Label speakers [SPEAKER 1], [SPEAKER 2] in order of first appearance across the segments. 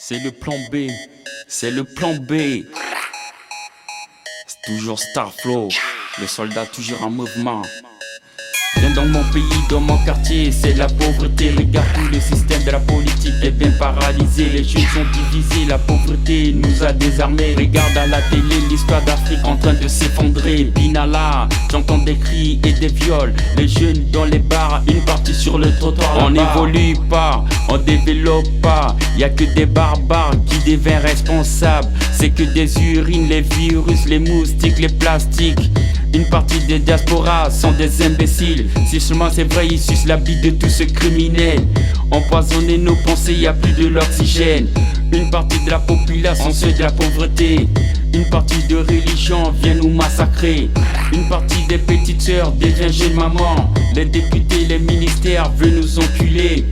[SPEAKER 1] C'est le plan B, c'est le plan B. C'est toujours Starflow, le soldat toujours en mouvement. Viens dans mon pays, dans mon quartier, c'est la pauvreté. Regarde tout le système de la politique est bien paralysé. Les jeunes sont divisés, la pauvreté nous a désarmés. Regarde à la télé l'histoire d'Afrique en train de s'effondrer. Binala, j'entends des cris et des viols. Les jeunes dans les bars, une partie sur le trottoir. On n'évolue pas, on développe pas. Y'a que des barbares qui deviennent responsables. C'est que des urines, les virus, les moustiques, les plastiques. Une partie des diasporas sont des imbéciles. Si seulement c'est vrai, ils sucent la bite de tous ces criminels. Empoisonner nos pensées, y a plus de l'oxygène. Une partie de la population, ceux de la pauvreté. Une partie de religion vient nous massacrer. Une partie des petites sœurs devient jeune maman. Les députés, les ministères veulent nous enculer.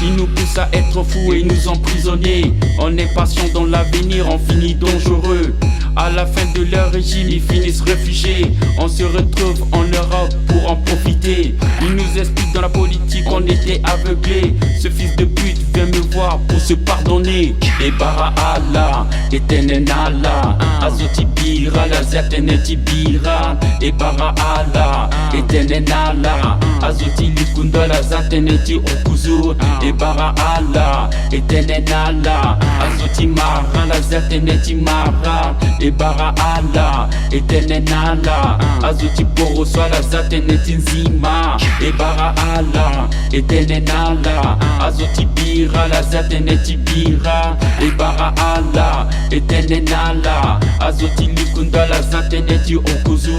[SPEAKER 1] Ils nous poussent à être fous et nous emprisonner. On est patient dans l'avenir, on finit dangereux. À la fin de leur régime, ils finissent réfugiés. On se retrouve en Europe pour en profiter. Ils nous expliquent dans la politique qu'on était aveuglés. Ce fils de pute vient me voir pour se pardonner. Et bara Allah, et tenenala. Azoti bira, la zateneti bira. Et bara Allah, et tenenala. Azoti likunda, la zateneti okuzu. Et bara Allah, et tenenala. Azoti mara, la zateneti mara. Et bara Allah, et tenenala. Azoti poro soit la zateneti nzima. Et bara Allah, et tenenala. Azoti bira, la zateneti bira. Et bara Allah, et tenenala. Azoti likunda, la zateneti okuzu.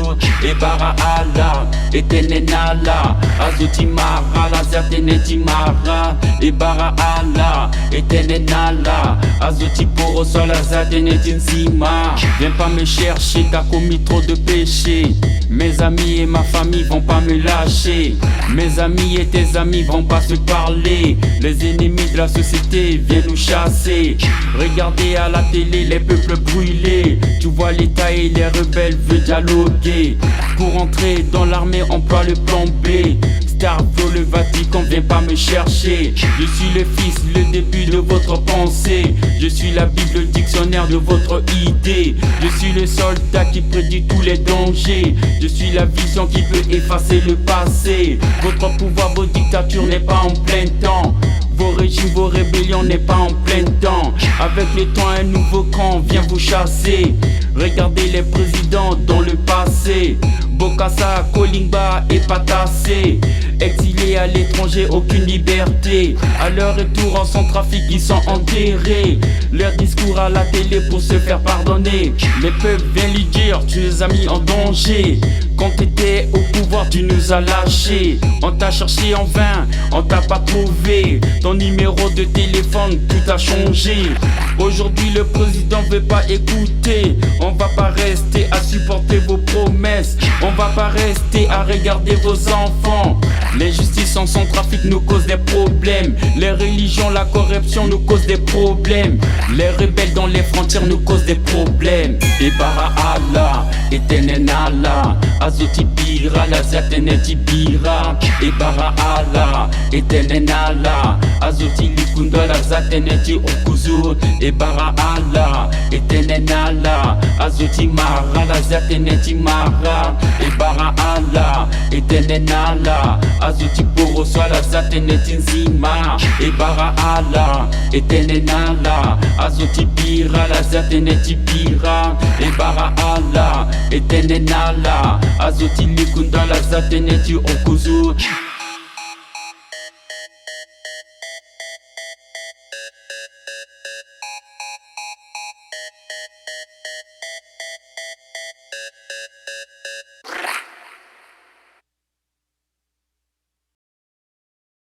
[SPEAKER 1] Et bara Allah, et tenenala. Azoti mara, la zateneti mara. Et bara Allah, et tenenala. Azoti poro soit la zateneti nzima. Viens pas me chercher, t'as commis trop de péchés. Mes amis et ma famille vont pas me lâcher. Mes amis et tes amis vont pas se parler. Les ennemis de la société viennent nous chasser. Regardez à la télé les peuples brûlés. Tu vois l'État et les rebelles veulent dialoguer. Pour entrer dans l'armée on prend le plan B. Starflow, le Vatican, viens pas me chercher. Je suis le fils, le début de votre pensée. Je suis la Bible, le dictionnaire de votre idée. Je suis le soldat qui prédit tous les dangers. Je suis la vision qui peut effacer le passé. Votre pouvoir, vos dictatures n'est pas en plein temps. Vos régimes, vos rébellions n'est pas en plein temps. Avec le temps, un nouveau camp vient vous chasser. Regardez les présidents dans le passé. Bokassa, Kolingba et Patassé. Exilés à l'étranger, aucune liberté. À leur retour en Centrafrique, ils sont enterrés. Leur discours à la télé pour se faire pardonner. Les peuples viennent lui dire, tu nous as mis en danger. Quand t'étais au pouvoir, tu nous as lâchés. On t'a cherché en vain, on t'a pas trouvé. Ton numéro de téléphone, tout a changé. Aujourd'hui, le président veut pas écouter. On va pas rester à supporter vos promesses. On va pas rester à regarder vos enfants. L'injustice en Centrafrique nous cause des problèmes. Les religions, la corruption nous cause des problèmes. Les rebelles dans les frontières nous causent des problèmes. Et bara Allah, et tenenala. Azoti bira, la zateneti bira. Et bara Allah, et tenenala. Azoti likunda, la zateneti okuzu. Et bara Allah, et tenenala. Azoti mara, la zateneti mara. Et bara Allah, et tenenala. Azoti poro soit la zateneti nzima. Et bara Allah, et tenenala. Azoti bira, la zateneti bira. Et bara Allah, et tenenala. Azoti likunda, la zateneti okuzu.